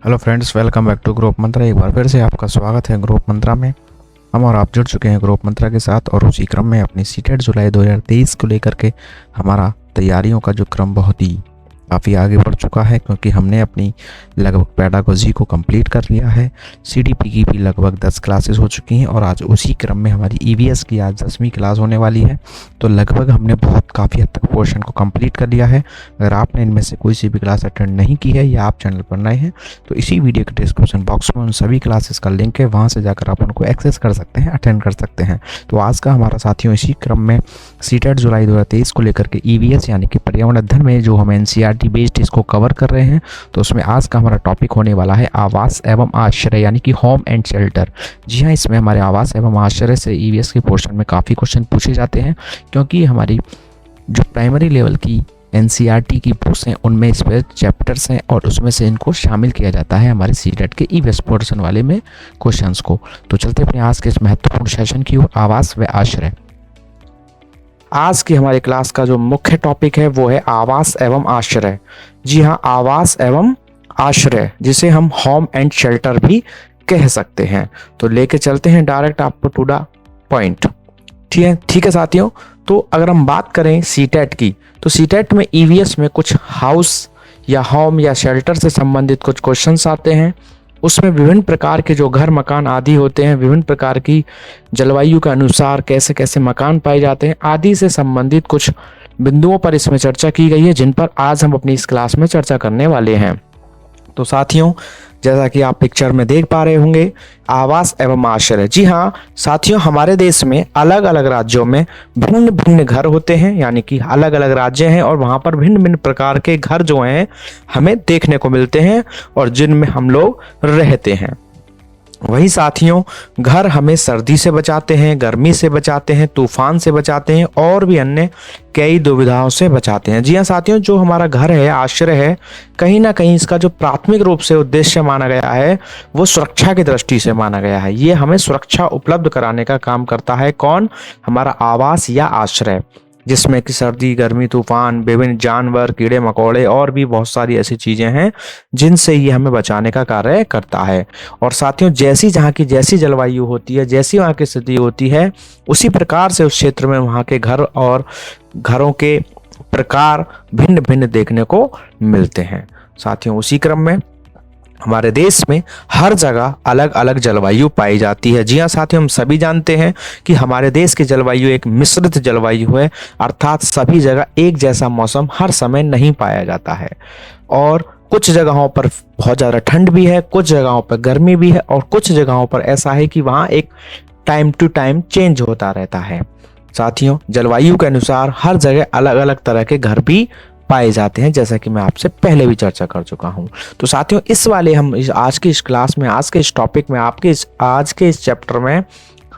Hello friends, welcome back to ग्रोप मंत्रा। एक बार फिर से आपका स्वागत है ग्रोप मंत्रा में। हम और आप जुड़ चुके हैं ग्रोप मंत्रा के साथ और उसी क्रम में अपनी सीटेट जुलाई 2023 को लेकर के हमारा तैयारियों का जो क्रम बहुत ही काफ़ी आगे बढ़ चुका है, क्योंकि हमने अपनी लगभग पेडागोजी को कंप्लीट कर लिया है। सीडीपी की भी लगभग 10 क्लासेस हो चुकी हैं और आज उसी क्रम में हमारी ईवीएस की आज 10वीं क्लास होने वाली है। तो लगभग हमने काफ़ी हद तक पोर्शन को कंप्लीट कर लिया है। अगर आपने इनमें से कोई सी भी क्लास अटेंड नहीं की है या आप चैनल पर नए हैं तो इसी वीडियो के डिस्क्रिप्शन बॉक्स में उन सभी क्लासेस का लिंक है, वहाँ से जाकर आप उनको एक्सेस कर सकते हैं, अटेंड कर सकते हैं। तो आज का हमारा साथियों इसी क्रम में सीटेट जुलाई 2023 को लेकर के ईवीएस यानी कि पर्यावरण अध्ययन में जो हम एनसीईआरटी बेस्ड इसको कवर कर रहे हैं, तो उसमें आज का हमारा टॉपिक होने वाला है आवास एवं आश्रय यानी कि होम एंड शेल्टर। जी हाँ, इसमें हमारे आवास एवं आश्रय से ईवीएस के पोर्शन में काफ़ी क्वेश्चन पूछे जाते हैं, क्योंकि हमारी जो प्राइमरी लेवल की एनसीईआरटी की बुक्स हैं उनमें इस पर चैप्टर्स हैं और उसमें से इनको शामिल किया जाता है हमारे सीटेट के ईवीएस पोर्शन वाले में क्वेश्चंस को। तो चलते अपने आज के इस महत्वपूर्ण सेशन की ओर, आवास व आश्रय। आज की हमारी क्लास का जो मुख्य टॉपिक है वो है आवास एवं आश्रय। जी हाँ, आवास एवं आश्रय, जिसे हम होम एंड शेल्टर भी कह सकते हैं। तो लेके चलते हैं डायरेक्ट आपको टू द पॉइंट। ठीक है साथियों, तो अगर हम बात करें सीटेट की, तो सीटेट में ईवीएस में कुछ हाउस या होम या शेल्टर से संबंधित कुछ क्वेश्चंस आते हैं। उसमें विभिन्न प्रकार के जो घर मकान आदि होते हैं, विभिन्न प्रकार की जलवायु के अनुसार कैसे कैसे मकान पाए जाते हैं आदि से संबंधित कुछ बिंदुओं पर इसमें चर्चा की गई है, जिन पर आज हम अपनी इस क्लास में चर्चा करने वाले हैं। तो साथियों, जैसा कि आप पिक्चर में देख पा रहे होंगे, आवास एवं आश्रय। जी हाँ साथियों, हमारे देश में अलग अलग राज्यों में भिन्न भिन्न घर होते हैं, यानी कि अलग अलग राज्य हैं और वहाँ पर भिन्न भिन्न प्रकार के घर जो हैं हमें देखने को मिलते हैं और जिनमें हम लोग रहते हैं। वही साथियों, घर हमें सर्दी से बचाते हैं, गर्मी से बचाते हैं, तूफान से बचाते हैं और भी अन्य कई दुविधाओं से बचाते हैं। जी हाँ साथियों, जो हमारा घर है, आश्रय है, कहीं ना कहीं इसका जो प्राथमिक रूप से उद्देश्य माना गया है वो सुरक्षा की दृष्टि से माना गया है। ये हमें सुरक्षा उपलब्ध कराने का काम करता है। कौन? हमारा आवास या आश्रय, जिसमें कि सर्दी, गर्मी, तूफान, विभिन्न जानवर, कीड़े मकोड़े और भी बहुत सारी ऐसी चीजें हैं जिनसे ये हमें बचाने का कार्य करता है। और साथियों, जैसी जहाँ की जैसी जलवायु होती है, जैसी वहाँ की स्थिति होती है, उसी प्रकार से उस क्षेत्र में वहाँ के घर और घरों के प्रकार भिन्न भिन्न देखने को मिलते हैं। साथियों, उसी क्रम में हमारे देश में हर जगह अलग अलग जलवायु पाई जाती है। जी हाँ साथियों, हम सभी जानते हैं कि हमारे देश की जलवायु एक मिश्रित जलवायु है, अर्थात सभी जगह एक जैसा मौसम हर समय नहीं पाया जाता है और कुछ जगहों पर बहुत ज़्यादा ठंड भी है, कुछ जगहों पर गर्मी भी है और कुछ जगहों पर ऐसा है कि वहाँ एक टाइम टू टाइम चेंज होता रहता है। साथियों, जलवायु के अनुसार हर जगह अलग अलग तरह के घर भी पाए जाते हैं, जैसा कि मैं आपसे पहले भी चर्चा कर चुका हूं। तो साथियों, आज की इस क्लास में, आज के इस टॉपिक में, आज के इस चैप्टर में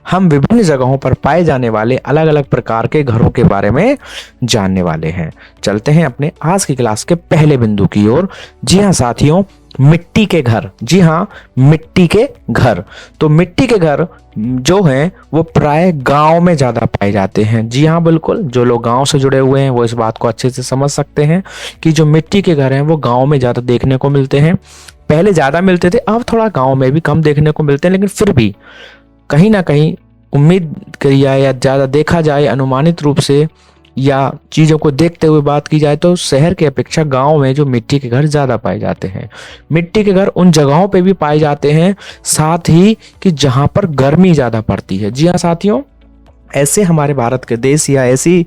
हम विभिन्न जगहों पर पाए जाने वाले अलग अलग प्रकार के घरों के बारे में जानने वाले हैं। चलते हैं अपने आज की क्लास के पहले बिंदु की ओर। जी हाँ साथियों, मिट्टी के घर। जी हाँ, मिट्टी के घर। तो मिट्टी के घर जो हैं वो प्राय गांव में ज़्यादा पाए जाते हैं। जी हाँ बिल्कुल, जो लोग गांव से जुड़े हुए हैं वो इस बात को अच्छे से समझ सकते हैं कि जो मिट्टी के घर हैं वो गांव में ज़्यादा देखने को मिलते हैं। पहले ज़्यादा मिलते थे, अब थोड़ा गांव में भी कम देखने को मिलते हैं, लेकिन फिर भी कहीं ना कहीं उम्मीद करी जाए या ज़्यादा देखा जाए अनुमानित रूप से या चीज़ों को देखते हुए बात की जाए तो शहर की अपेक्षा गांव में जो मिट्टी के घर ज़्यादा पाए जाते हैं। मिट्टी के घर उन जगहों पे भी पाए जाते हैं साथ ही कि जहां पर गर्मी ज़्यादा पड़ती है। जी हाँ साथियों, ऐसे हमारे भारत के देश या ऐसी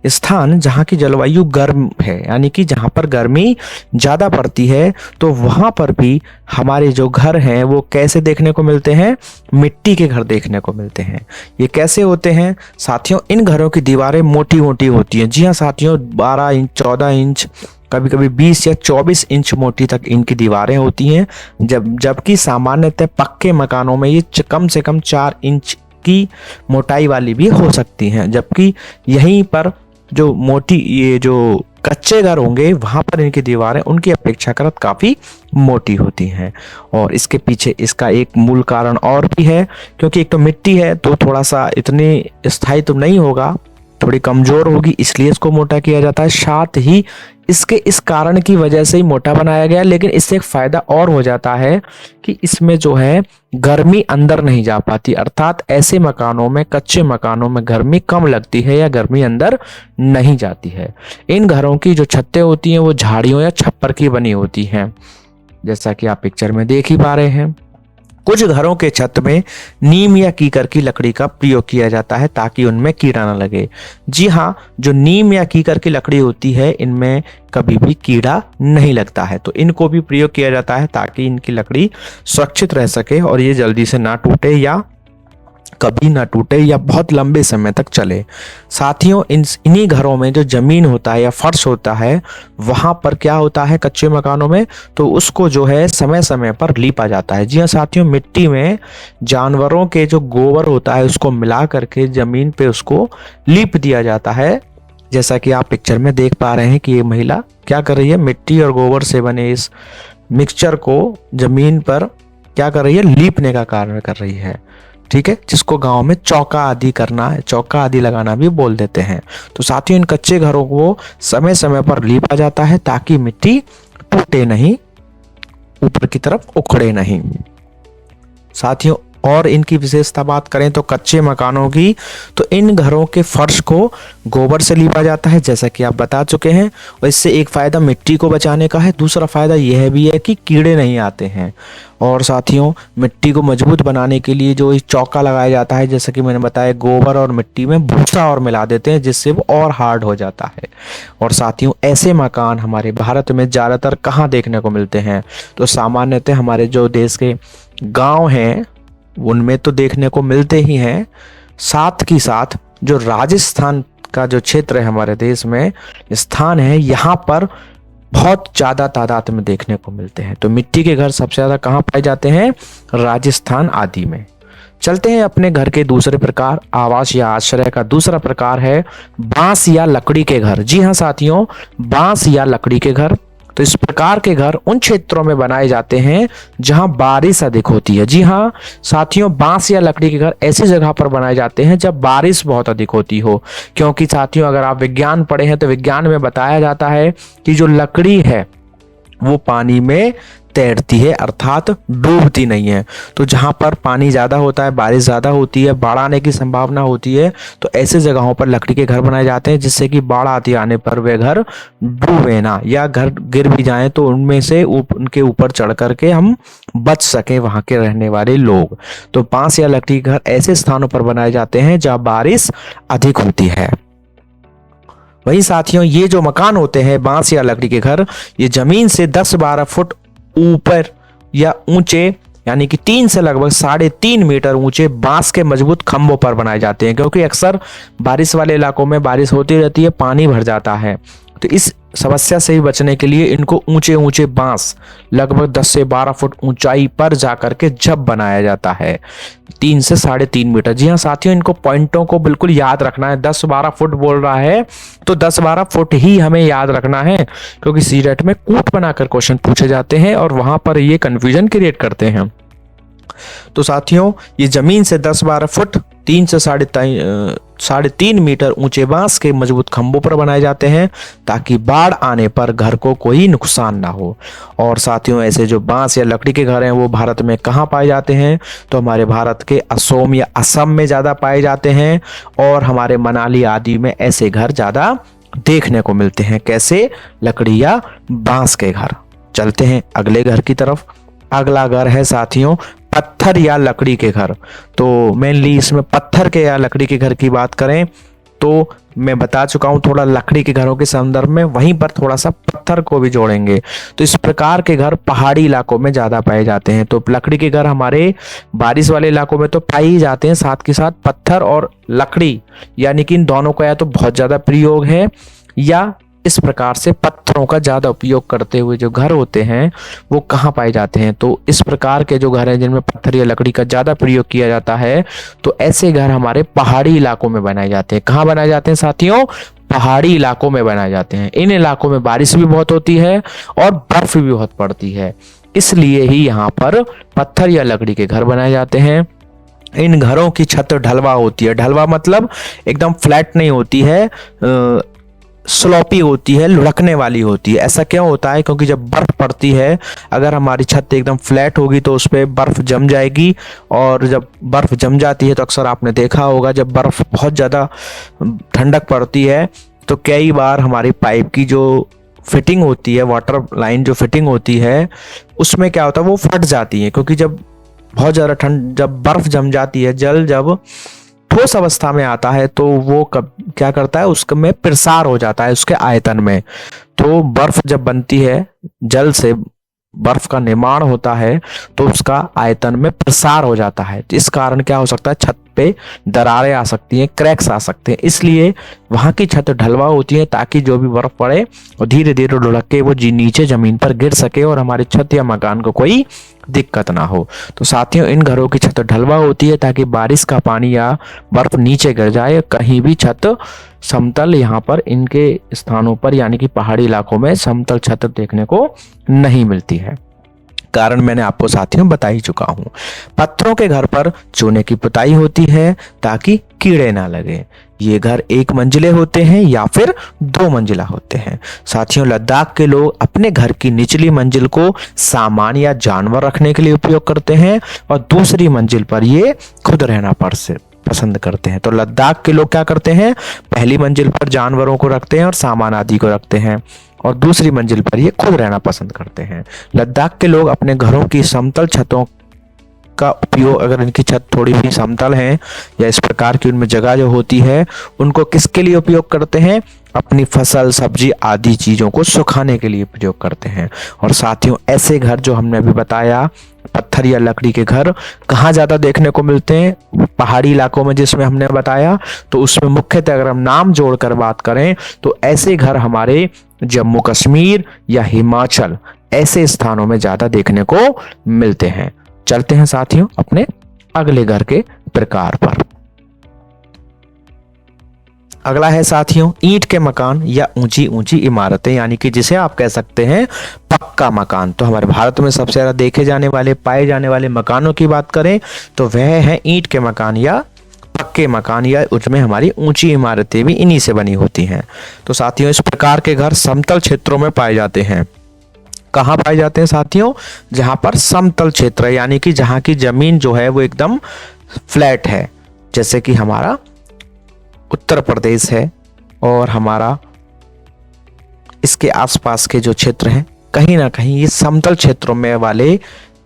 स्थान जहाँ की जलवायु गर्म है, यानी कि जहाँ पर गर्मी ज़्यादा पड़ती है, तो वहाँ पर भी हमारे जो घर हैं वो कैसे देखने को मिलते हैं? मिट्टी के घर देखने को मिलते हैं। ये कैसे होते हैं साथियों? इन घरों की दीवारें मोटी मोटी होती हैं। जी हाँ साथियों, 12 इंच, 14 इंच, कभी कभी 20 या 24 इंच मोटी तक इनकी दीवारें होती हैं, जबकि सामान्यतः पक्के मकानों में ये कम से कम 4 इंच की मोटाई वाली भी हो सकती हैं। जबकि यहीं पर जो कच्चे घर होंगे वहां पर इनकी दीवारें उनकी अपेक्षाकृत काफी मोटी होती हैं। और इसके पीछे इसका एक मूल कारण और भी है, क्योंकि एक तो मिट्टी है तो थोड़ा सा इतनी स्थायी तो नहीं होगा, थोड़ी कमजोर होगी, इसलिए इसको मोटा किया जाता है। साथ ही इसके इस कारण की वजह से ही मोटा बनाया गया, लेकिन इससे एक फायदा और हो जाता है कि इसमें जो है गर्मी अंदर नहीं जा पाती, अर्थात ऐसे मकानों में, कच्चे मकानों में गर्मी कम लगती है या गर्मी अंदर नहीं जाती है। इन घरों की जो छतें होती हैं वो झाड़ियों या छप्पर की बनी होती हैं, जैसा कि आप पिक्चर में देख ही पा रहे हैं। कुछ घरों के छत में नीम या कीकर की लकड़ी का प्रयोग किया जाता है ताकि उनमें कीड़ा न लगे। जी हाँ, जो नीम या कीकर की लकड़ी होती है इनमें कभी भी कीड़ा नहीं लगता है, तो इनको भी प्रयोग किया जाता है ताकि इनकी लकड़ी सुरक्षित रह सके और ये जल्दी से ना टूटे या कभी ना टूटे या बहुत लंबे समय तक चले। साथियों, इन्हीं घरों में जो जमीन होता है या फर्श होता है वहां पर क्या होता है कच्चे मकानों में, तो उसको जो है समय समय पर लीपा जाता है। जी हाँ साथियों, मिट्टी में जानवरों के जो गोबर होता है उसको मिला करके जमीन पे उसको लीप दिया जाता है। जैसा कि आप पिक्चर में देख पा रहे हैं कि ये महिला क्या कर रही है, मिट्टी और गोबर से बने इस मिक्सचर को जमीन पर क्या कर रही है, लीपने का कार्य कर रही है। ठीक है, जिसको गांव में चौका आदि करना है, चौका आदि लगाना भी बोल देते हैं। तो साथियों, इन कच्चे घरों को समय समय पर लीपा जाता है ताकि मिट्टी टूटे नहीं, ऊपर की तरफ उखड़े नहीं। साथियों, और इनकी विशेषता बात करें तो कच्चे मकानों की, तो इन घरों के फर्श को गोबर से लीपा जाता है जैसा कि आप बता चुके हैं, और इससे एक फायदा मिट्टी को बचाने का है, दूसरा फायदा यह भी है कि कीड़े नहीं आते हैं। और साथियों, मिट्टी को मजबूत बनाने के लिए जो चौका लगाया जाता है, जैसा कि मैंने बताया, गोबर और मिट्टी में भूसा और मिला देते हैं जिससे वो और हार्ड हो जाता है। और साथियों, ऐसे मकान हमारे भारत में ज़्यादातर कहाँ देखने को मिलते हैं, तो सामान्यतः हमारे जो देश के गाँव हैं उनमें तो देखने को मिलते ही हैं, साथ ही साथ जो राजस्थान का जो क्षेत्र है हमारे देश में स्थान है, यहाँ पर बहुत ज़्यादा तादाद में देखने को मिलते हैं। तो मिट्टी के घर सबसे ज़्यादा कहाँ पाए जाते हैं, राजस्थान आदि में। चलते हैं अपने घर के दूसरे प्रकार, आवास या आश्रय का दूसरा प्रकार है बांस या लकड़ी के घर। जी हाँ साथियों, बांस या लकड़ी के घर। तो इस प्रकार के घर उन क्षेत्रों में बनाए जाते हैं जहां बारिश अधिक होती है। जी हाँ साथियों, बांस या लकड़ी के घर ऐसी जगह पर बनाए जाते हैं जब बारिश बहुत अधिक होती हो, क्योंकि साथियों अगर आप विज्ञान पढ़े हैं तो विज्ञान में बताया जाता है कि जो लकड़ी है वो पानी में तैरती है, अर्थात डूबती नहीं है। तो जहां पर पानी ज़्यादा होता है, बारिश ज़्यादा होती है, बाढ़ आने की संभावना होती है, तो ऐसे जगहों पर लकड़ी के घर बनाए जाते हैं जिससे कि बाढ़ आती आने पर वे घर डूबे ना, या घर गिर भी जाएं तो उनमें से उनके ऊपर चढ़ करके हम बच सकें वहाँ के रहने वाले लोग। तो बांस या लकड़ी के घर ऐसे स्थानों पर बनाए जाते हैं जहाँ बारिश अधिक होती है। वही साथियों, ये जो मकान होते हैं बांस या लकड़ी के घर, ये जमीन से 10-12 फुट ऊपर या ऊंचे, यानी कि 3 से लगभग 3.5 मीटर ऊंचे बांस के मजबूत खंभों पर बनाए जाते हैं, क्योंकि अक्सर बारिश वाले इलाकों में बारिश होती रहती है, पानी भर जाता है। तो इस समस्या से भी बचने के लिए इनको ऊंचे ऊंचे बांस लगभग 10 से 12 फुट ऊंचाई पर जाकर के जब बनाया जाता है, 3 से 3.5 मीटर। जी हाँ साथियों, इनको पॉइंटों को बिल्कुल याद रखना है। 10-12 फुट बोल रहा है तो 10-12 फुट ही हमें याद रखना है, क्योंकि सीटेट में कूट बनाकर क्वेश्चन पूछे जाते हैं और वहां पर ये कंफ्यूजन क्रिएट करते हैं। तो साथियों, ये जमीन से 10-12 फुट 3 से 3.5 मीटर ऊंचे बांस के मजबूत खंभों पर बनाए जाते हैं ताकि बाढ़ आने पर घर को कोई नुकसान ना हो। और साथियों, ऐसे जो बांस या लकड़ी के घर हैं वो भारत में कहाँ पाए जाते हैं, तो हमारे भारत के असम या असम में ज़्यादा पाए जाते हैं, और हमारे मनाली आदि में ऐसे घर ज़्यादा देखने को मिलते हैं। कैसे, लकड़ी या बांस के घर। चलते हैं अगले घर की तरफ। अगला घर है साथियों पत्थर या लकड़ी के घर। तो मेनली इसमें पत्थर के या लकड़ी के घर की बात करें तो मैं बता चुका हूं थोड़ा लकड़ी के घरों के संदर्भ में, वहीं पर थोड़ा सा पत्थर को भी जोड़ेंगे। तो इस प्रकार के घर पहाड़ी इलाकों में ज़्यादा पाए जाते हैं। तो लकड़ी के घर हमारे बारिश वाले इलाकों में तो पाए ही जाते हैं, साथ के साथ पत्थर और लकड़ी यानी कि इन दोनों का या तो बहुत ज़्यादा प्रयोग है, या इस प्रकार से पत्थरों का ज़्यादा उपयोग करते हुए जो घर होते हैं वो कहाँ पाए जाते हैं। तो इस प्रकार के जो घर हैं जिनमें पत्थर या लकड़ी का ज़्यादा प्रयोग किया जाता है, तो ऐसे घर हमारे पहाड़ी इलाकों में बनाए जाते हैं। कहाँ बनाए जाते हैं साथियों, पहाड़ी इलाकों में बनाए जाते हैं। इन इलाकों में बारिश भी बहुत होती है और बर्फ भी बहुत पड़ती है, इसलिए ही यहाँ पर पत्थर या लकड़ी के घर बनाए जाते हैं। इन घरों की छत ढलवा होती है। ढलवा मतलब एकदम फ्लैट नहीं होती है, स्लोपी होती है, लुढ़कने वाली होती है। ऐसा क्यों होता है? क्योंकि जब बर्फ पड़ती है, अगर हमारी छत एकदम फ्लैट होगी तो उस पर बर्फ जम जाएगी, और जब बर्फ जम जाती है तो अक्सर आपने देखा होगा जब बर्फ बहुत ज़्यादा ठंडक पड़ती है तो कई बार हमारी पाइप की जो फिटिंग होती है, वाटर लाइन जो फिटिंग होती है, उसमें क्या होता है, वो फट जाती है। क्योंकि जब बहुत ज़्यादा जब बर्फ जम जाती है, जल जब ठोस अवस्था में आता है तो वो क्या करता है, उसमें प्रसार हो जाता है उसके आयतन में। तो बर्फ जब बनती है, जल से बर्फ का निर्माण होता है तो उसका आयतन में प्रसार हो जाता है। इस कारण क्या हो सकता है, छत पे दरारें आ सकती हैं, क्रैक्स आ सकते हैं। इसलिए वहां की छत ढलवा होती है ताकि जो भी बर्फ पड़े और धीरे धीरे लुढ़क के वो नीचे जमीन पर गिर सके और हमारी छत या मकान को कोई दिक्कत ना हो। तो साथियों, इन घरों की छत ढलवा होती है ताकि बारिश का पानी या बर्फ नीचे गिर जाए। कहीं भी छत समतल, यहाँ पर इनके स्थानों पर यानी कि पहाड़ी इलाकों में समतल छत देखने को नहीं मिलती है। कारण मैंने आपको साथियों बता ही चुका हूं। पत्थरों के घर पर चूने की पुताई होती है ताकि कीड़े ना लगे। ये घर एक मंजिले होते हैं या फिर 2 मंजिला होते हैं। साथियों, लद्दाख के लोग अपने घर की निचली मंजिल को सामान या जानवर रखने के लिए उपयोग करते हैं और दूसरी मंजिल पर ये खुद रहना पसंद करते हैं। तो लद्दाख के लोग क्या करते हैं, पहली मंजिल पर जानवरों को रखते हैं और सामान आदि को रखते हैं, और दूसरी मंजिल पर ये खुद रहना पसंद करते हैं। लद्दाख के लोग अपने घरों की समतल छतों का उपयोग, अगर इनकी छत थोड़ी भी समतल है या इस प्रकार की उनमें जगह जो होती है, उनको किसके लिए उपयोग करते हैं, अपनी फसल, सब्जी आदि चीजों को सुखाने के लिए उपयोग करते हैं। और साथियों, ऐसे घर जो हमने अभी बताया, पत्थर या लकड़ी के घर, कहाँ ज्यादा देखने को मिलते हैं, पहाड़ी इलाकों में जिसमें हमने बताया। तो उसमें मुख्यतः अगर हम नाम जोड़कर बात करें तो ऐसे घर हमारे जम्मू कश्मीर या हिमाचल ऐसे स्थानों में ज्यादा देखने को मिलते हैं। चलते हैं साथियों अपने अगले घर के प्रकार पर। अगला है साथियों ईंट के मकान या ऊंची ऊंची इमारतें, यानी कि जिसे आप कह सकते हैं पक्का मकान। तो हमारे भारत में सबसे ज्यादा देखे जाने वाले, पाए जाने वाले मकानों की बात करें तो वह है ईंट के मकान या पक्के मकान, या उसमें हमारी ऊंची इमारतें भी इन्हीं से बनी होती हैं। तो साथियों, इस प्रकार के घर समतल क्षेत्रों में पाए जाते हैं। कहाँ पाए जाते हैं साथियों, जहां पर समतल क्षेत्र है, यानी कि जहां की जमीन जो है वो एकदम फ्लैट है, जैसे कि हमारा उत्तर प्रदेश है और हमारा इसके आसपास के जो क्षेत्र हैं, कहीं ना कहीं ये समतल क्षेत्रों में वाले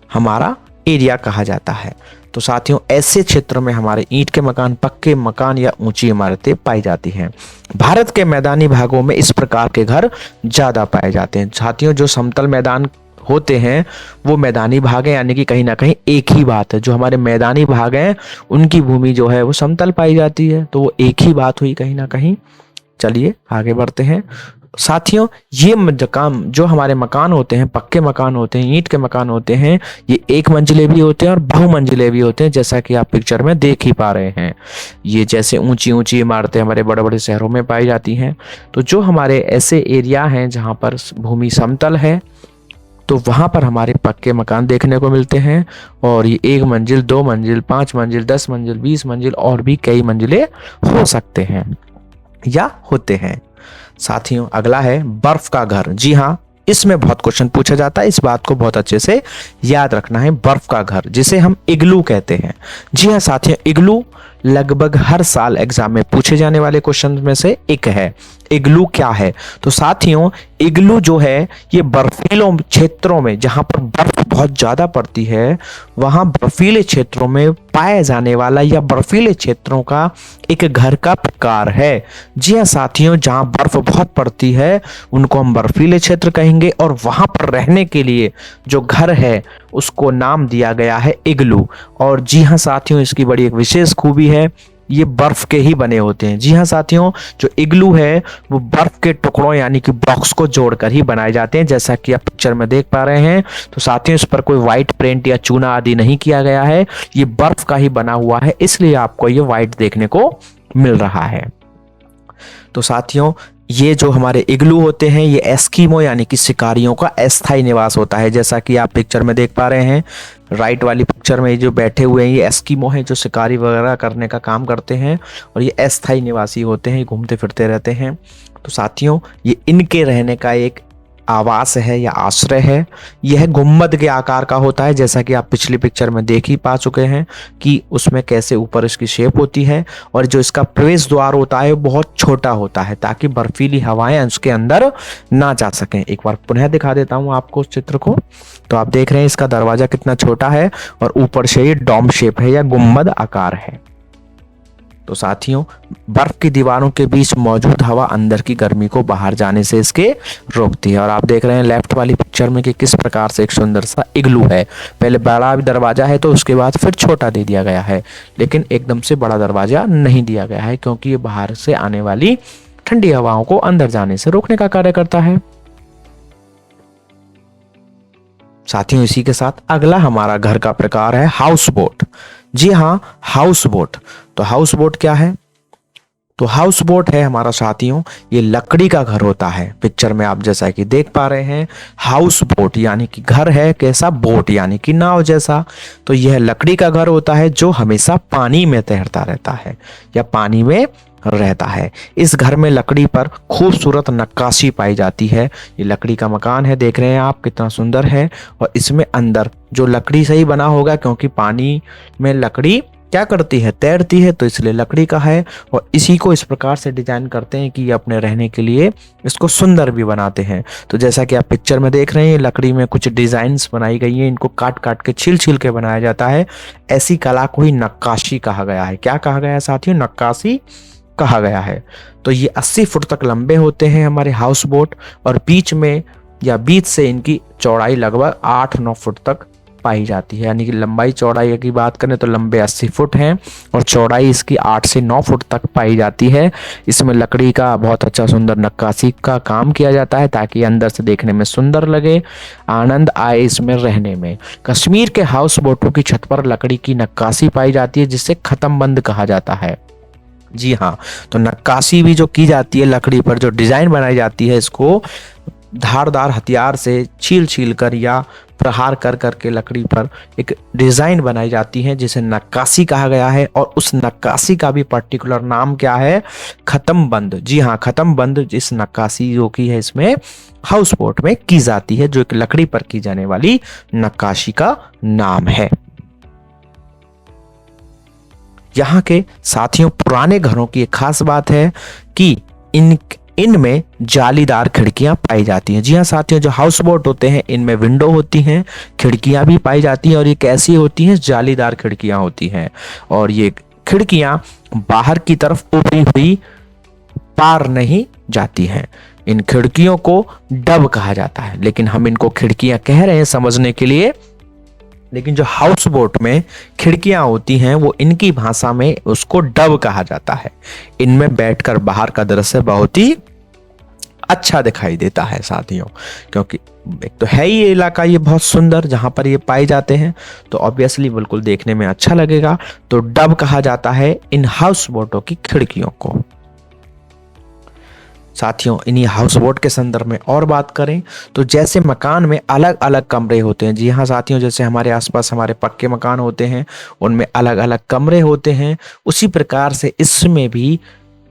हमारा एरिया कहा जाता है। तो साथियों, ऐसे क्षेत्रों में हमारे ईंट के मकान, पक्के मकान या ऊंची इमारतें पाई जाती हैं। भारत के मैदानी भागों में इस प्रकार के घर ज्यादा पाए जाते हैं। साथियों, जो समतल मैदान होते हैं वो मैदानी भाग है, यानी कि कहीं ना कहीं एक ही बात है। जो हमारे मैदानी भाग हैं उनकी भूमि जो है वो समतल पाई जाती है, तो वो एक ही बात हुई कहीं ना कहीं। चलिए आगे बढ़ते हैं साथियों। ये जो हमारे मकान होते हैं, पक्के मकान होते हैं, ईंट के मकान होते हैं, ये एक मंजिले भी होते हैं और बहुमंजिले भी होते हैं, जैसा कि आप पिक्चर में देख ही पा रहे हैं। ये जैसे ऊंची ऊंची इमारतें हमारे बड़े बड़े शहरों में पाई जाती हैं, तो जो हमारे ऐसे एरिया हैं जहाँ पर भूमि समतल है, तो वहाँ पर हमारे पक्के मकान देखने को मिलते हैं। और ये 1 मंजिल, 2 मंजिल, 5 मंजिल, 10 मंजिल, 20 मंजिल और भी कई मंजिले हो सकते हैं या होते हैं। साथियों, अगला है बर्फ का घर। जी हाँ, इसमें बहुत क्वेश्चन पूछा जाता है, इस बात को बहुत अच्छे से याद रखना है। बर्फ का घर जिसे हम इग्लू कहते हैं। जी हाँ साथियों, इग्लू लगभग हर साल एग्जाम में पूछे जाने वाले क्वेश्चन में से एक है। इग्लू क्या है? तो साथियों, इग्लू जो है ये बर्फीले क्षेत्रों में, जहां पर बर्फ बहुत ज्यादा पड़ती है, वहां बर्फीले क्षेत्रों में पाए जाने वाला या बर्फीले क्षेत्रों का एक घर का प्रकार है। जी हाँ साथियों, जहां बर्फ बहुत पड़ती है उनको हम बर्फीले क्षेत्र कहेंगे, और वहां पर रहने के लिए जो घर है उसको नाम दिया गया है इग्लू। और जी हाँ साथियों, इसकी बड़ी एक विशेष खूबी है, ये बर्फ के ही बने होते हैं। जी हाँ साथियों, जो इग्लू है वो बर्फ के टुकड़ों यानी कि ब्लॉक्स को जोड़कर ही बनाए जाते हैं, जैसा कि आप पिक्चर में देख पा रहे हैं। तो साथियों, इस पर कोई व्हाइट पेंट या चूना आदि नहीं किया गया है, ये बर्फ का ही बना हुआ है, इसलिए आपको ये व्हाइट देखने को मिल रहा है। तो साथियों, ये जो हमारे इग्लू होते हैं ये एस्कीमो यानी कि शिकारियों का अस्थायी निवास होता है। जैसा कि आप पिक्चर में देख पा रहे हैं, राइट वाली पिक्चर में ये जो बैठे हुए हैं ये एस्कीमो हैं जो शिकारी वगैरह करने का काम करते हैं और ये अस्थायी निवासी होते हैं, घूमते फिरते रहते हैं। तो साथियों ये इनके रहने का एक आवास है या आश्रय है। यह गुम्बद के आकार का होता है, जैसा कि आप पिछली पिक्चर में देख ही पा चुके हैं कि उसमें कैसे ऊपर इसकी शेप होती है। और जो इसका प्रवेश द्वार होता है वो बहुत छोटा होता है ताकि बर्फीली हवाएं उसके अंदर ना जा सकें। एक बार पुनः दिखा देता हूं आपको उस चित्र को। तो आप देख रहे हैं इसका दरवाजा कितना छोटा है और ऊपर से ये डोम शेप है या गुम्बद आकार है। तो साथियों बर्फ की दीवारों के बीच मौजूद हवा अंदर की गर्मी को बाहर जाने से इसके रोकती है। और आप देख रहे हैं लेफ्ट वाली पिक्चर में कि किस प्रकार से एक सुंदर सा इग्लू है। पहले बड़ा दरवाजा है तो उसके बाद फिर छोटा दे दिया गया है, लेकिन एकदम से बड़ा दरवाजा नहीं दिया गया है क्योंकि ये बाहर से आने वाली ठंडी हवाओं को अंदर जाने से रोकने का कार्य करता है। साथियों इसी के साथ अगला हमारा घर का प्रकार है हाउस बोट। जी हाँ, हाउस बोट। तो हाउस बोट क्या है? तो हाउस बोट है हमारा साथियों ये लकड़ी का घर होता है। पिक्चर में आप जैसा कि देख पा रहे हैं हाउस बोट यानी कि घर है, कैसा? बोट यानी कि नाव जैसा। तो यह लकड़ी का घर होता है जो हमेशा पानी में तैरता रहता है या पानी में रहता है। इस घर में लकड़ी पर खूबसूरत नक्काशी पाई जाती है। ये लकड़ी का मकान है, देख रहे हैं आप कितना सुंदर है। और इसमें अंदर जो लकड़ी से ही बना होगा क्योंकि पानी में लकड़ी क्या करती है? तैरती है, तो इसलिए लकड़ी का है। और इसी को इस प्रकार से डिजाइन करते हैं कि ये अपने रहने के लिए इसको सुंदर भी बनाते हैं। तो जैसा कि आप पिक्चर में देख रहे हैं लकड़ी में कुछ डिजाइन्स बनाई गई हैं, इनको काट काट के छील छील के बनाया जाता है। ऐसी कला को ही नक्काशी कहा गया है। क्या कहा गया है साथियों? नक्काशी कहा गया है। तो ये 80 फुट तक लंबे होते हैं हमारे हाउस बोट और बीच में या बीच से इनकी चौड़ाई लगभग 8-9 फुट तक पाई जाती है। यानी कि लंबाई चौड़ाई की बात करें तो लंबे 80 फुट हैं और चौड़ाई इसकी 8 से 9 फुट तक पाई जाती है। इसमें लकड़ी का बहुत अच्छा सुंदर नक्काशी का काम किया जाता है ताकि अंदर से देखने में सुंदर लगे, आनंद आए इसमें रहने में। कश्मीर के हाउस बोटों की छत पर लकड़ी की नक्काशी पाई जाती है जिसे खत्म बंद कहा जाता है। जी हाँ, तो नक्काशी भी जो की जाती है लकड़ी पर, जो डिजाइन बनाई जाती है, इसको धारदार हथियार से छील छील कर या प्रहार कर करके लकड़ी पर एक डिजाइन बनाई जाती है जिसे नक्काशी कहा गया है। और उस नक्काशी का भी पर्टिकुलर नाम क्या है? खत्म बंद। जी हाँ, खत्म बंद इस नक्काशी जो की है इसमें हाउस बोट में की जाती है, जो एक लकड़ी पर की जाने वाली नक्काशी का नाम है। यहाँ के साथियों पुराने घरों की एक खास बात है कि इनमें जालीदार खिड़कियां पाई जाती हैं। जी हाँ साथियों, जो हाउस बोट होते हैं इनमें विंडो होती हैं, खिड़कियां भी पाई जाती हैं और ये कैसी होती हैं? जालीदार खिड़कियां होती हैं। और ये खिड़कियां बाहर की तरफ उभरी हुई पार नहीं जाती हैं। इन खिड़कियों को डब कहा जाता है, लेकिन हम इनको खिड़कियां कह रहे हैं समझने के लिए। लेकिन जो हाउस बोट में खिड़कियां होती हैं वो इनकी भाषा में उसको डब कहा जाता है। इनमें बैठकर बाहर का दृश्य बहुत ही अच्छा दिखाई देता है साथियों, क्योंकि एक तो है ये इलाका ये बहुत सुंदर जहां पर ये पाए जाते हैं, तो ऑब्वियसली बिल्कुल देखने में अच्छा लगेगा। तो डब कहा जाता है इन हाउस बोटों की खिड़कियों को। साथियों इन्हीं हाउस बोट के संदर्भ में और बात करें तो जैसे मकान में अलग अलग कमरे होते हैं। जी हाँ साथियों, जैसे हमारे आसपास हमारे पक्के मकान होते हैं उनमें अलग अलग कमरे होते हैं, उसी प्रकार से इसमें भी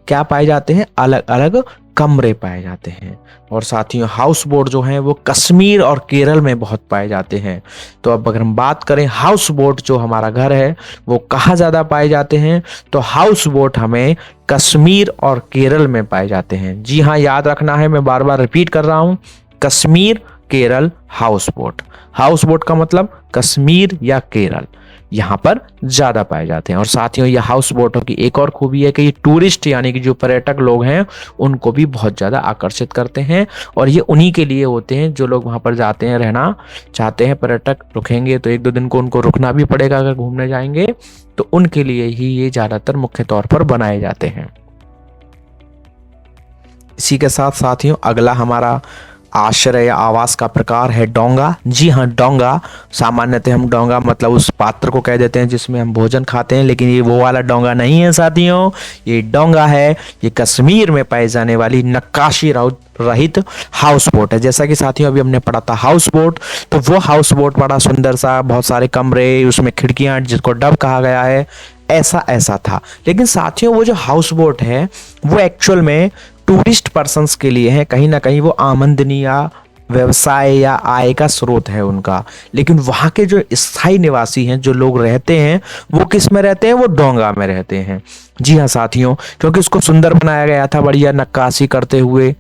क्या पाए जाते हैं? अलग अलग कमरे पाए जाते हैं। और साथियों हाउस बोट जो हैं वो कश्मीर और केरल में बहुत पाए जाते हैं। तो अब अगर हम बात करें हाउस बोट जो हमारा घर है वो कहाँ ज़्यादा पाए जाते हैं, तो हाउस बोट हमें कश्मीर और केरल में पाए जाते हैं। जी हाँ, याद रखना है, मैं बार बार रिपीट कर रहा हूँ, Kashmir Kerala house boat. House boat का मतलब कश्मीर या केरल, यहाँ पर ज़्यादा पाए जाते हैं। और साथियों ये हाउस बोटों की एक और खूबी है कि ये टूरिस्ट यानी कि जो पर्यटक लोग हैं उनको भी बहुत ज़्यादा आकर्षित करते हैं। और ये उन्हीं के लिए होते हैं जो लोग वहाँ पर जाते हैं, रहना चाहते हैं, पर्यटक रुकेंगे तो 1-2 दिन को उनको रुकना भी पड़ेगा अगर घूमने जाएंगे, तो उनके लिए ही ये ज़्यादातर मुख्य तौर पर बनाए जाते हैं। इसी के साथ साथियों अगला हमारा आश्रय या आवास का प्रकार है डोंगा। जी हाँ, डोंगा सामान्यतः हम डोंगा मतलब उस पात्र को कह देते हैं जिसमें हम भोजन खाते हैं, लेकिन ये वो वाला डोंगा नहीं है साथियों। ये डोंगा है, ये कश्मीर में पाई जाने वाली नक्काशी रहित हाउस बोट है। जैसा कि साथियों अभी हमने पढ़ा था हाउस बोट, तो वो हाउस बोट बड़ा सुंदर सा, बहुत सारे कमरे, उसमें खिड़कियां, जिसको डब कहा गया है, ऐसा था। लेकिन साथियों वो जो हाउस बोट है वो एक्चुअल में टूरिस्ट पर्सन्स के लिए है, कहीं ना कहीं वो आमदनी या व्यवसाय या आय का स्रोत है उनका। लेकिन वहाँ के जो स्थायी निवासी हैं, जो लोग रहते हैं, वो किस में रहते हैं? वो डोंगा में रहते हैं। जी हाँ साथियों, क्योंकि उसको सुंदर बनाया गया था, बढ़िया नक्काशी करते हुए,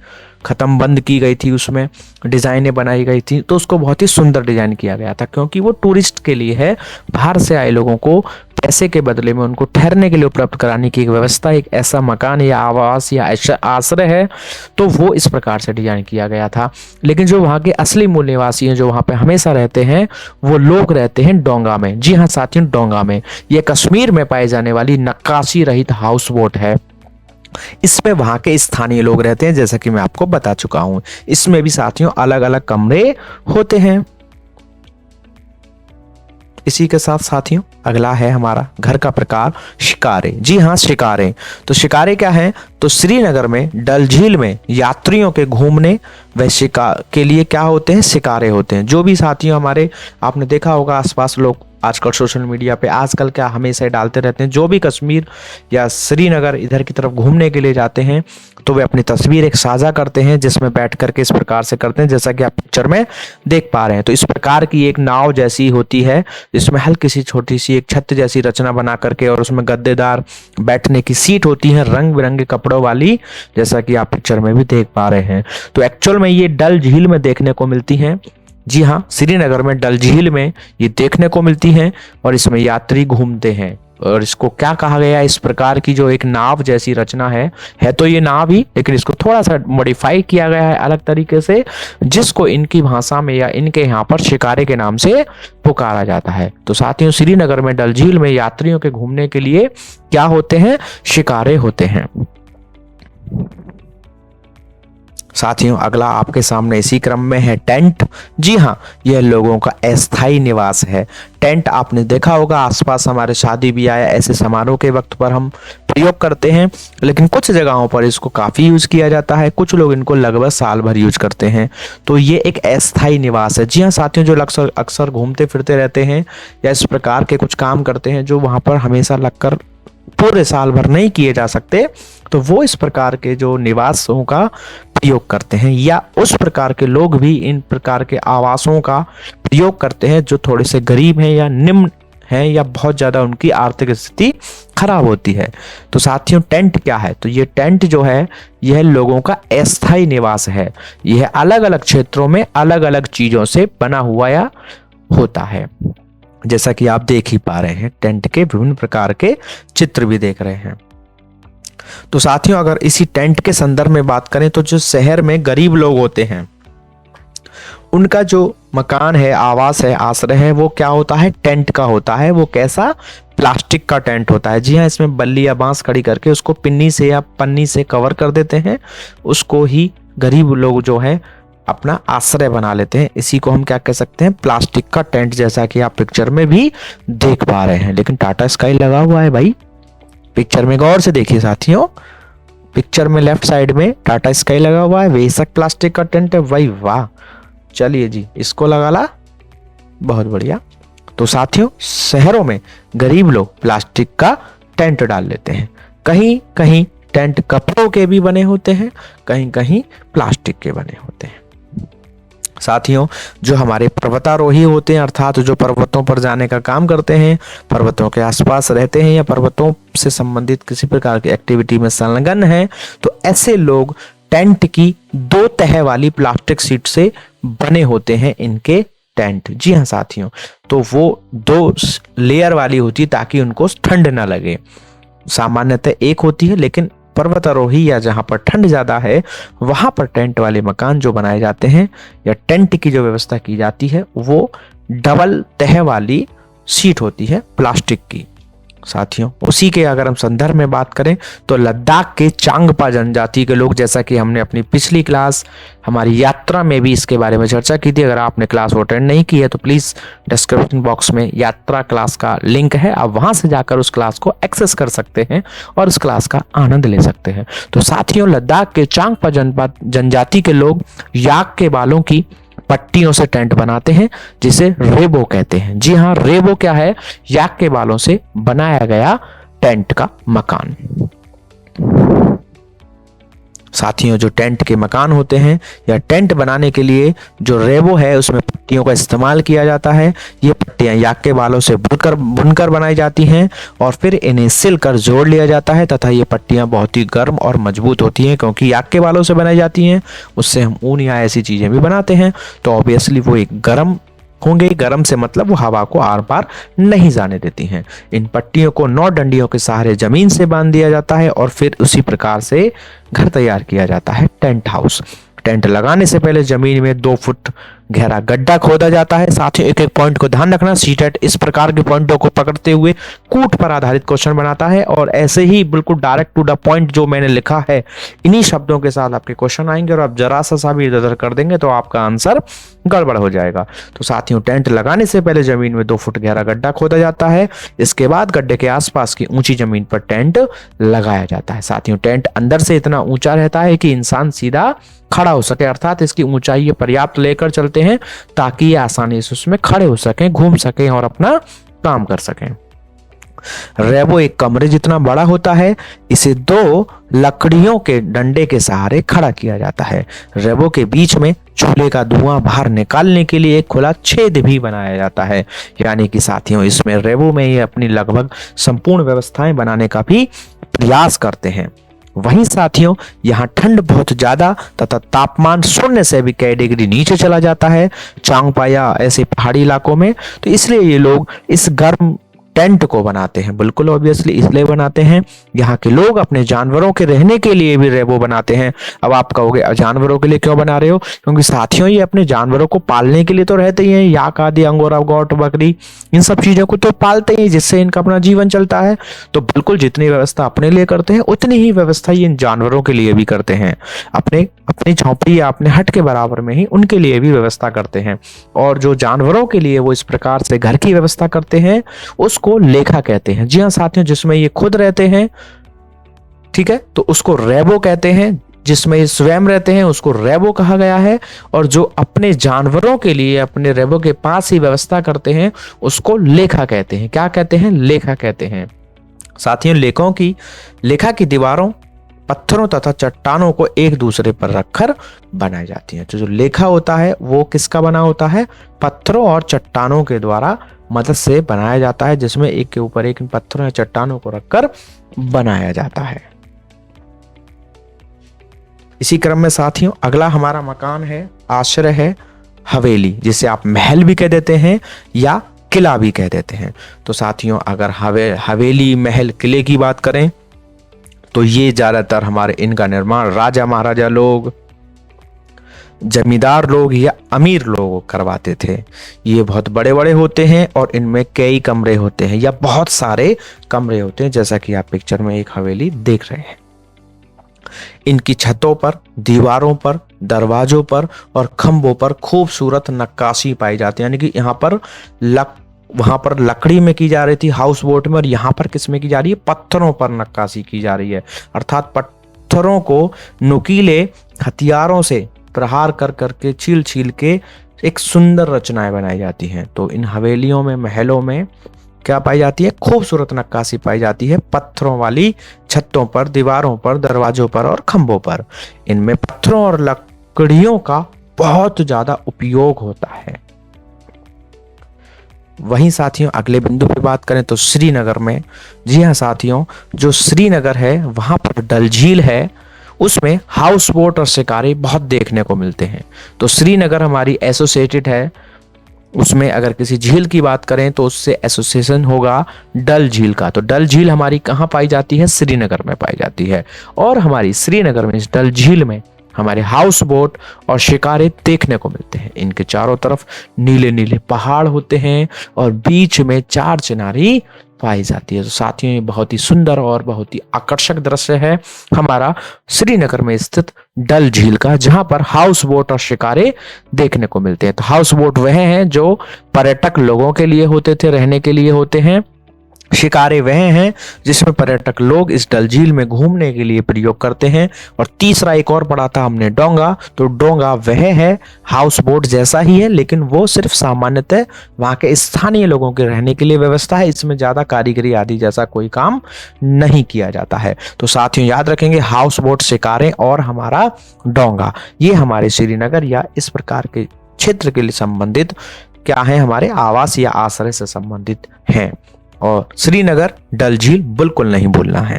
खत्म बंद की गई थी, उसमें डिज़ाइनें बनाई गई थी, तो उसको बहुत ही सुंदर डिज़ाइन किया गया था, क्योंकि वो टूरिस्ट के लिए है। बाहर से आए लोगों को पैसे के बदले में उनको ठहरने के लिए उपलब्ध कराने की एक व्यवस्था, एक ऐसा मकान या आवास या ऐसा आश्रय है, तो वो इस प्रकार से डिजाइन किया गया था। लेकिन जो वहाँ के असली मूल निवासी हैं, जो वहाँ पे हमेशा रहते हैं, वो लोग रहते हैं डोंगा में। जी हाँ साथियों, डोंगा में। ये कश्मीर में पाई जाने वाली नक्काशी रहित हाउस बोट है। इसमें वहाँ के स्थानीय लोग रहते हैं, जैसा कि मैं आपको बता चुका हूँ। इसमें भी साथियों अलग अलग कमरे होते हैं। इसी के साथ साथियों अगला है हमारा घर का प्रकार शिकारे। जी हाँ, शिकारे। तो शिकारे क्या है? तो श्रीनगर में डल झील में यात्रियों के घूमने व शिकार के लिए क्या होते हैं? शिकारे होते हैं। जो भी साथियों हमारे, आपने देखा होगा आसपास लोग आजकल सोशल मीडिया पे आजकल क्या हमेशा डालते रहते हैं, जो भी कश्मीर या श्रीनगर इधर की तरफ घूमने के लिए जाते हैं तो वे अपनी तस्वीर एक साझा करते हैं, जिसमें बैठ करके इस प्रकार से करते हैं, जैसा कि आप पिक्चर में देख पा रहे हैं। तो इस प्रकार की एक नाव जैसी होती है, जिसमें हल्की सी छोटी सी एक छत जैसी रचना बना करके, और उसमें गद्देदार बैठने की सीट होती है, रंग बिरंगे कपड़ों वाली, जैसा कि आप पिक्चर में भी देख पा रहे हैं। तो एक्चुअल में ये डल झील में देखने को मिलती हैं। जी हाँ, श्रीनगर में डल झील में ये देखने को मिलती हैं, और इसमें यात्री घूमते हैं। और इसको क्या कहा गया? इस प्रकार की जो एक नाव जैसी रचना है तो ये नाव ही, लेकिन इसको थोड़ा सा मॉडिफाई किया गया है अलग तरीके से, जिसको इनकी भाषा में या इनके यहाँ पर शिकारे के नाम से पुकारा जाता है। तो साथियों श्रीनगर में डल झील में यात्रियों के घूमने के लिए क्या होते हैं? शिकारे होते हैं। साथियों अगला आपके सामने इसी क्रम में है टेंट। जी हाँ, यह लोगों का अस्थायी निवास है। टेंट आपने देखा होगा आसपास हमारे शादी ब्याह या ऐसे समारोह के वक्त पर हम प्रयोग करते हैं, लेकिन कुछ जगहों पर इसको काफ़ी यूज किया जाता है। कुछ लोग इनको लगभग साल भर यूज करते हैं। तो ये एक अस्थायी निवास है। जी हाँ साथियों, जो अक्सर घूमते फिरते रहते हैं या इस प्रकार के कुछ काम करते हैं जो वहाँ पर हमेशा लगकर पूरे साल भर नहीं किए जा सकते, तो वो इस प्रकार के जो निवासों का प्रयोग करते हैं, या उस प्रकार के लोग भी इन प्रकार के आवासों का प्रयोग करते हैं जो थोड़े से गरीब हैं या निम्न हैं, या बहुत ज़्यादा उनकी आर्थिक स्थिति खराब होती है। तो साथियों टेंट क्या है? तो ये टेंट जो है यह लोगों का अस्थायी निवास है। यह अलग अलग क्षेत्रों में अलग अलग चीज़ों से बना हुआ या होता है, जैसा कि आप देख ही पा रहे हैं। टेंट के विभिन्न प्रकार के चित्र भी देख रहे हैं। तो साथियों अगर इसी टेंट के संदर्भ में बात करें तो जो शहर में गरीब लोग होते हैं उनका जो मकान है, आवास है, आश्रय है, वो क्या होता है? टेंट का होता है। वो कैसा? प्लास्टिक का टेंट होता है। जी हाँ, इसमें बल्ली या बांस खड़ी करके उसको पिन्नी से या पन्नी से कवर कर देते हैं। उसको ही गरीब लोग जो है अपना आश्रय बना लेते हैं। इसी को हम क्या कह सकते हैं? प्लास्टिक का टेंट, जैसा कि आप पिक्चर में भी देख पा रहे हैं। लेकिन टाटा स्काई लगा हुआ है भाई, पिक्चर में गौर से देखिए साथियों। पिक्चर में लेफ्ट साइड में टाटा स्काई लगा हुआ है, बेशक प्लास्टिक का टेंट है भाई। वाह, चलिए जी, इसको लगा ला, बहुत बढ़िया। तो साथियों शहरों में गरीब लोग प्लास्टिक का टेंट डाल लेते हैं। कहीं कहीं टेंट कपड़ों के भी बने होते हैं, कहीं कहीं प्लास्टिक के बने होते हैं। साथियों जो हमारे पर्वतारोही होते हैं, अर्थात जो पर्वतों पर जाने का काम करते हैं, पर्वतों के आसपास रहते हैं या पर्वतों से संबंधित किसी प्रकार की एक्टिविटी में संलग्न हैं, तो ऐसे लोग टेंट की 2 तह वाली प्लास्टिक शीट से बने होते हैं इनके टेंट। जी हाँ साथियों, तो वो 2 लेयर वाली होती है ताकि उनको ठंड ना लगे। सामान्यतः एक होती है, लेकिन पर्वतारोही या जहां पर ठंड ज्यादा है वहां पर टेंट वाले मकान जो बनाए जाते हैं या टेंट की जो व्यवस्था की जाती है वो डबल तह वाली शीट होती है प्लास्टिक की। साथियों उसी के अगर हम संदर्भ में बात करें तो लद्दाख के चांगपा जनजाति के लोग, जैसा कि हमने अपनी पिछली क्लास हमारी यात्रा में भी इसके बारे में चर्चा की थी। अगर आपने क्लास अटेंड नहीं की है तो प्लीज डिस्क्रिप्शन बॉक्स में यात्रा क्लास का लिंक है, आप वहां से जाकर उस क्लास को एक्सेस कर सकते हैं और उस क्लास का आनंद ले सकते हैं। तो साथियों लद्दाख के चांगपा जनजाति के लोग याक के बालों की पट्टियों से टेंट बनाते हैं जिसे रेबो कहते हैं। जी हाँ, रेबो क्या है? याक के बालों से बनाया गया टेंट का मकान। साथियों जो टेंट के मकान होते हैं या टेंट बनाने के लिए जो रेबो है उसमें पट्टियों का इस्तेमाल किया जाता है। ये पट्टियां याक के बालों से बुनकर बनाई जाती हैं और फिर इन्हें सिलकर जोड़ लिया जाता है तथा ये पट्टियां बहुत ही गर्म और मजबूत होती हैं क्योंकि याक के बालों से बनाई जाती हैं। उससे हम ऊन या ऐसी चीजें भी बनाते हैं तो ऑब्वियसली वो एक गर्म होंगे। गर्म से मतलब वो हवा को आर पार नहीं जाने देती हैं। इन पट्टियों को 9 डंडियों के सहारे जमीन से बांध दिया जाता है और फिर उसी प्रकार से घर तैयार किया जाता है, टेंट हाउस। टेंट लगाने से पहले जमीन में 2 फुट गहरा गड्ढा खोदा जाता है। साथ ही एक एक पॉइंट को ध्यान रखना, सीटेट इस प्रकार के पॉइंटों को पकड़ते हुए कूट पर आधारित क्वेश्चन बनाता है और ऐसे ही बिल्कुल डायरेक्ट टू द पॉइंट जो मैंने लिखा है इन्हीं शब्दों के साथ आपके क्वेश्चन आएंगे और आप जरा सा भी इधर उधर कर देंगे तो आपका आंसर गड़बड़ हो जाएगा। तो साथियों टेंट लगाने से पहले जमीन में 2 फुट गहरा गड्ढा खोदा जाता है। इसके बाद गड्ढे के आसपास की ऊंची जमीन पर टेंट लगाया जाता है। साथियों टेंट अंदर से इतना ऊंचा रहता है कि इंसान सीधा खड़ा हो सके, अर्थात इसकी ऊंचाई ये पर्याप्त लेकर चलते हैं ताकि ये आसानी से उसमें खड़े हो सकें, घूम सकें और अपना काम कर सकें। रेबो एक कमरे जितना बड़ा होता है। इसे 2 लकड़ियों के डंडे के सहारे खड़ा किया जाता है। रेबो के बीच में चूल्हे का धुआं बाहर निकालने के लिए एक खुला छेद भी बनाया जाता है। यानी कि साथियों इसमें रेबो में ये अपनी लगभग संपूर्ण व्यवस्थाएं बनाने का भी प्रयास करते हैं। वहीं साथियों यहाँ ठंड बहुत ज्यादा तथा तापमान 0 से भी कई डिग्री नीचे चला जाता है चांगपा या ऐसे पहाड़ी इलाकों में। तो इसलिए ये लोग इस गर्म टेंट को बनाते हैं। बिल्कुल ऑब्वियसली इसलिए बनाते हैं, यहाँ के लोग अपने जानवरों के रहने के लिए भी रेबो बनाते हैं। अब आप कहोगे जानवरों के लिए क्यों बना रहे हो? क्योंकि साथियों ये अपने जानवरों को पालने के लिए तो रहते ही हैं। याक आदि, अंगोरा, गोट, बकरी, इन सब चीजों को तो पालते ही, जिससे इनका अपना जीवन चलता है। तो बिल्कुल जितनी व्यवस्था अपने लिए करते हैं उतनी ही व्यवस्था ये इन जानवरों के लिए भी करते हैं। अपनी झोंपड़ी या अपने हट के बराबर में ही उनके लिए भी व्यवस्था करते हैं। और जो जानवरों के लिए वो इस प्रकार से घर की व्यवस्था करते हैं उसको लेखा कहते हैं। जी हाँ साथियों, जिसमें ये खुद रहते हैं, ठीक है, तो उसको रेबो कहते हैं। जिसमें ये स्वयं रहते हैं उसको रेबो कहा गया है। और जो अपने जानवरों के लिए अपने रेबो के पास ही व्यवस्था करते हैं उसको लेखा कहते हैं। क्या कहते हैं? लेखा कहते हैं। साथियों लेखा की दीवारों, पत्थरों तथा चट्टानों को एक दूसरे पर रखकर बनाई जाती है। तो जो लेखा होता है वो किसका बना होता है? पत्थरों और चट्टानों के द्वारा मदद से बनाया जाता है, जिसमें एक के ऊपर एक इन पत्थरों या चट्टानों को रखकर बनाया जाता है। इसी क्रम में साथियों अगला हमारा मकान है, आश्रय है, हवेली, जिसे आप महल भी कह देते हैं या किला भी कह देते हैं। तो साथियों अगर हवेली, महल, किले की बात करें तो ये ज्यादातर हमारे इनका निर्माण राजा महाराजा लोग, जमींदार लोग या अमीर लोग करवाते थे। ये बहुत बड़े बड़े होते हैं और इनमें कई कमरे होते हैं या बहुत सारे कमरे होते हैं, जैसा कि आप पिक्चर में एक हवेली देख रहे हैं। इनकी छतों पर, दीवारों पर, दरवाजों पर और खंभों पर खूबसूरत नक्काशी पाई जाती है। यानी कि वहां पर लकड़ी में की जा रही थी हाउस बोट में, और यहाँ पर किस में की जा रही है? पत्थरों पर नक्काशी की जा रही है। अर्थात पत्थरों को नुकीले हथियारों से प्रहार कर करके, छील छील के एक सुंदर रचनाएं बनाई जाती हैं। तो इन हवेलियों में, महलों में क्या पाई जाती है? खूबसूरत नक्काशी पाई जाती है पत्थरों वाली छतों पर, दीवारों पर, दरवाजों पर और खंभों पर। इनमें पत्थरों और लकड़ियों का बहुत ज्यादा उपयोग होता है। वहीं साथियों अगले बिंदु पे बात करें तो श्रीनगर में, जी हाँ साथियों, जो श्रीनगर है वहां पर डल झील है, उसमें हाउस बोट और शिकारी बहुत देखने को मिलते हैं। तो श्रीनगर हमारी एसोसिएटेड है, उसमें अगर किसी झील की बात करें तो उससे एसोसिएशन होगा डल झील का। तो डल झील हमारी कहाँ पाई जाती है? श्रीनगर में पाई जाती है। और हमारी श्रीनगर में इस डल झील में हमारे हाउस बोट और शिकारे देखने को मिलते हैं। इनके चारों तरफ नीले नीले पहाड़ होते हैं और बीच में 4 चिनारी पाई जाती है। तो साथियों ये बहुत ही सुंदर और बहुत ही आकर्षक दृश्य है हमारा श्रीनगर में स्थित डल झील का, जहां पर हाउस बोट और शिकारे देखने को मिलते हैं। तो हाउस बोट वह हैं जो पर्यटक लोगों के लिए होते थे, रहने के लिए होते हैं। शिकारे वह हैं जिसमें पर्यटक लोग इस डल झील में घूमने के लिए प्रयोग करते हैं। और तीसरा एक और पढ़ा था हमने डोंगा, तो डोंगा वह है हाउस बोट जैसा ही है, लेकिन वो सिर्फ सामान्यतः वहां के स्थानीय लोगों के रहने के लिए व्यवस्था है। इसमें ज्यादा कारीगरी आदि जैसा कोई काम नहीं किया जाता है। तो साथियों याद रखेंगे, हाउस बोट, शिकारे और हमारा डोंगा, ये हमारे श्रीनगर या इस प्रकार के क्षेत्र के लिए संबंधित क्या है, हमारे आवास या आश्रय से संबंधित हैं। और श्रीनगर डल झील बिल्कुल नहीं भूलना है।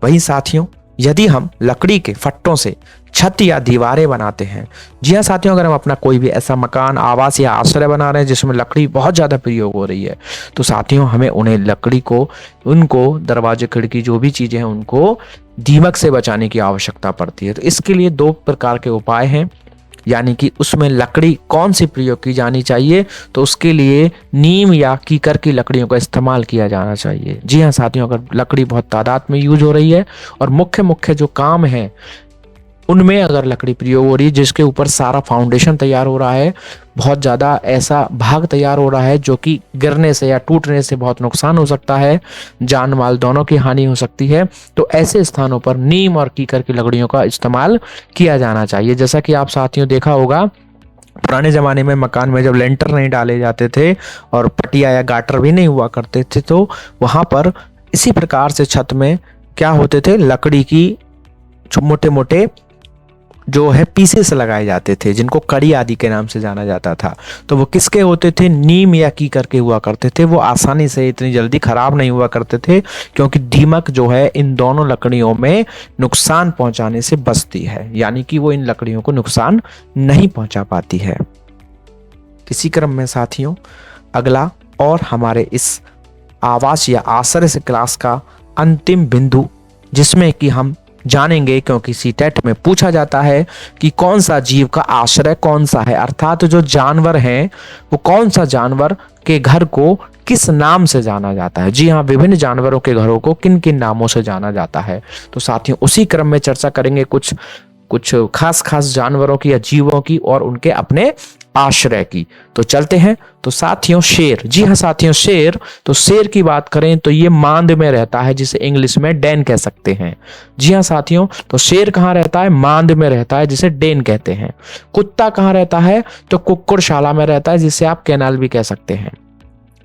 वहीं साथियों, यदि हम लकड़ी के फट्टों से छत या दीवारें बनाते हैं, जी हाँ साथियों, अगर हम अपना कोई भी ऐसा मकान, आवास या आश्रय बना रहे हैं जिसमें लकड़ी बहुत ज्यादा प्रयोग हो रही है, तो साथियों हमें उन्हें लकड़ी को, उनको दरवाजे, खिड़की, जो भी चीजें हैं, उनको दीमक से बचाने की आवश्यकता पड़ती है। तो इसके लिए दो प्रकार के उपाय हैं, यानी कि उसमें लकड़ी कौन सी प्रयोग की जानी चाहिए, तो उसके लिए नीम या कीकर की लकड़ियों का इस्तेमाल किया जाना चाहिए। जी हाँ साथियों, अगर लकड़ी बहुत तादाद में यूज हो रही है और मुख्य जो काम है उनमें अगर लकड़ी प्रयोग हो रही है, जिसके ऊपर सारा फाउंडेशन तैयार हो रहा है, बहुत ज़्यादा ऐसा भाग तैयार हो रहा है जो कि गिरने से या टूटने से बहुत नुकसान हो सकता है, जान माल दोनों की हानि हो सकती है, तो ऐसे स्थानों पर नीम और कीकर की लकड़ियों का इस्तेमाल किया जाना चाहिए। जैसा कि आप साथियों देखा होगा, पुराने ज़माने में मकान में जब लेंटर नहीं डाले जाते थे और पटिया या गाटर भी नहीं हुआ करते थे, तो वहाँ पर इसी प्रकार से छत में क्या होते थे, लकड़ी की मोटे मोटे जो है पीसेस लगाए जाते थे, जिनको कड़ी आदि के नाम से जाना जाता था। तो वो किसके होते थे, नीम या कीकर के हुआ करते थे। वो आसानी से इतनी जल्दी खराब नहीं हुआ करते थे, क्योंकि दीमक जो है इन दोनों लकड़ियों में नुकसान पहुंचाने से बचती है, यानी कि वो इन लकड़ियों को नुकसान नहीं पहुंचा पाती है। इसी क्रम में साथियों, अगला और हमारे इस आवास या आश्रय से क्लास का अंतिम बिंदु, जिसमें कि हम जानेंगे, क्योंकि सीटेट में पूछा जाता है कि कौन सा जीव का आश्रय कौन सा है, अर्थात जो जानवर हैं वो कौन सा जानवर के घर को किस नाम से जाना जाता है। जी हाँ, विभिन्न जानवरों के घरों को किन किन नामों से जाना जाता है। तो साथियों उसी क्रम में चर्चा करेंगे कुछ खास जानवरों की या जीवों की और उनके अपने आश्रय की। तो चलते हैं। तो साथियों शेर, जी हाँ साथियों शेर, तो शेर की बात करें तो ये मांद में रहता है, जिसे इंग्लिश में डेन कह सकते हैं। जी हाँ साथियों, तो शेर कहाँ रहता है, मांद में रहता है, जिसे डेन कहते हैं। कुत्ता कहाँ रहता है, तो कुक्कुटशाला में रहता है, जिसे आप केनाल भी कह सकते हैं।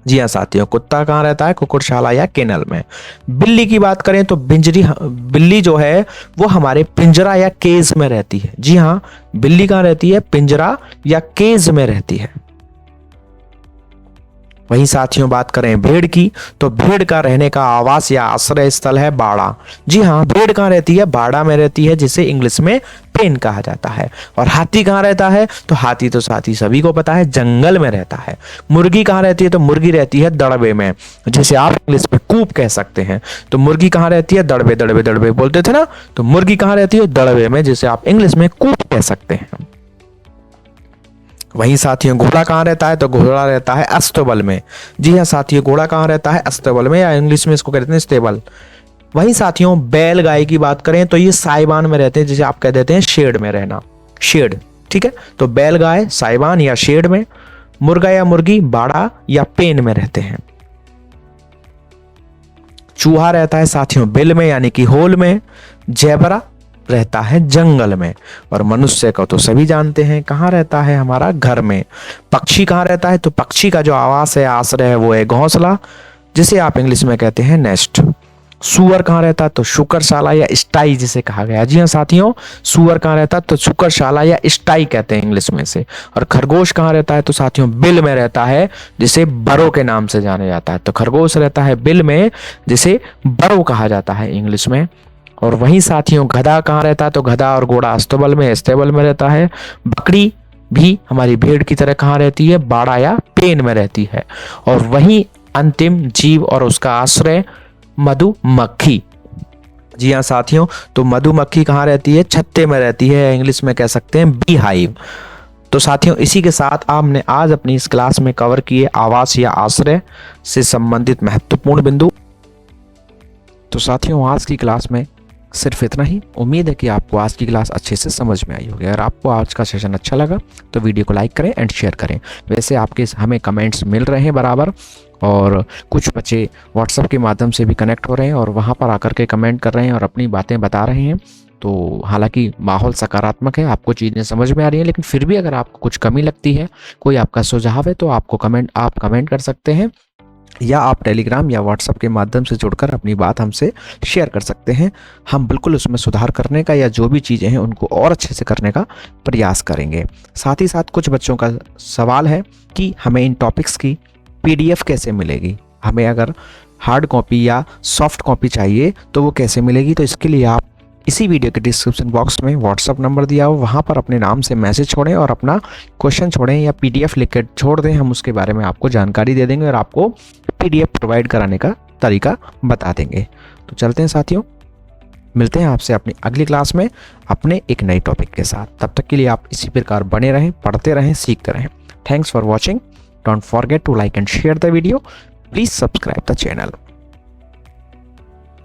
जी हाँ साथियों, कुत्ता कहाँ रहता है, कुक्कुटशाला या केनल में। बिल्ली की बात करें तो बिल्ली जो है वो हमारे पिंजरा या केज में रहती है। जी हाँ, बिल्ली कहाँ रहती है, पिंजरा या केज में रहती है। वहीं साथियों बात करें भेड़ की, तो भेड़ का रहने का आवास या आश्रय स्थल है बाड़ा। जी हाँ, भेड़ कहाँ रहती है, बाड़ा में रहती है, जिसे इंग्लिश में पेन कहा जाता है। और हाथी कहाँ रहता है, तो हाथी तो साथी सभी को पता है, जंगल में रहता है। मुर्गी कहाँ रहती है, तो मुर्गी रहती है दड़बे में, जिसे आप इंग्लिश में कूप कह सकते हैं। तो मुर्गी कहाँ रहती है, दड़बे दड़बे दड़बे बोलते थे ना, तो मुर्गी कहाँ रहती है, दड़बे में, जिसे आप इंग्लिश में कूप कह सकते हैं। वहीं साथियों घोड़ा कहाँ रहता है, तो घोड़ा रहता है अस्तबल में। जी हाँ साथियों, घोड़ा कहाँ रहता है, अस्तबल में, या इंग्लिश में इसको कहते हैं स्टेबल। वहीं साथियों बैल गाय की बात करें तो ये साइबान में रहते हैं, जिसे आप कह देते हैं शेड में रहना, शेड। ठीक है, तो बैल गाय साइबान या शेड में, मुर्गा या मुर्गी बाड़ा या पेन में रहते हैं। चूहा रहता है साथियों बिल में, यानी कि होल में। जेबरा रहता है जंगल में। और मनुष्य को तो सभी जानते हैं कहाँ रहता है, हमारा घर में। पक्षी कहाँ रहता है, तो पक्षी का जो आवास है, आश्रय है, वो है घोंसला, जिसे आप इंग्लिश में कहते हैं नेस्ट। सुअर कहाँ रहता है, तो शुकरशाला या स्टाई जिसे कहा गया। जी हाँ साथियों, सुअर कहाँ रहता है, तो शुकरशाला या स्टाई कहते हैं इंग्लिश में से। और खरगोश कहाँ रहता है, तो साथियों बिल में रहता है, जिसे बरो के नाम से जाना जाता है। तो खरगोश रहता है बिल में, जिसे बरो कहा जाता है इंग्लिश में। और वहीं साथियों गधा कहाँ रहता है, तो गधा और घोड़ा अस्तबल में, स्टेबल में रहता है। बकरी भी हमारी भेड़ की तरह कहाँ रहती है, बाड़ा या पेन में रहती है। और वहीं अंतिम जीव और उसका आश्रय मधुमक्खी। जी हाँ साथियों, तो मधुमक्खी कहाँ रहती है, छत्ते में रहती है, इंग्लिश में कह सकते हैं बी हाइव। तो साथियों इसी के साथ हमने आज अपनी इस क्लास में कवर किए आवास या आश्रय से संबंधित महत्वपूर्ण बिंदु। तो साथियों आज की क्लास में सिर्फ इतना ही। उम्मीद है कि आपको आज की क्लास अच्छे से समझ में आई होगी। अगर आपको आज का सेशन अच्छा लगा तो वीडियो को लाइक करें एंड शेयर करें। वैसे आपके हमें कमेंट्स मिल रहे हैं बराबर, और कुछ बच्चे व्हाट्सएप के माध्यम से भी कनेक्ट हो रहे हैं और वहाँ पर आकर के कमेंट कर रहे हैं और अपनी बातें बता रहे हैं। तो हालांकि माहौल सकारात्मक है, आपको चीज़ें समझ में आ रही हैं, लेकिन फिर भी अगर आपको कुछ कमी लगती है, कोई आपका सुझाव है, तो आप कमेंट कर सकते हैं, या आप टेलीग्राम या व्हाट्सएप के माध्यम से जुड़कर अपनी बात हमसे शेयर कर सकते हैं। हम बिल्कुल उसमें सुधार करने का या जो भी चीज़ें हैं उनको और अच्छे से करने का प्रयास करेंगे। साथ ही साथ कुछ बच्चों का सवाल है कि हमें इन टॉपिक्स की PDF कैसे मिलेगी, हमें अगर हार्ड कॉपी या सॉफ्ट कॉपी चाहिए तो वो कैसे मिलेगी। तो इसके लिए आप इसी वीडियो के डिस्क्रिप्शन बॉक्स में व्हाट्सअप नंबर दिया हो, वहाँ पर अपने नाम से मैसेज छोड़ें और अपना क्वेश्चन छोड़ें या PDF लिख कर छोड़ दें। हम उसके बारे में आपको जानकारी दे देंगे और आपको PDF प्रोवाइड कराने का तरीका बता देंगे। तो चलते हैं साथियों, मिलते हैं आपसे अपनी अगली क्लास में अपने एक नए टॉपिक के साथ। तब तक के लिए आप इसी प्रकार बने रहें, पढ़ते रहें, सीखते रहें। Thanks for watching. Don't forget to like and share the video. Please subscribe the channel.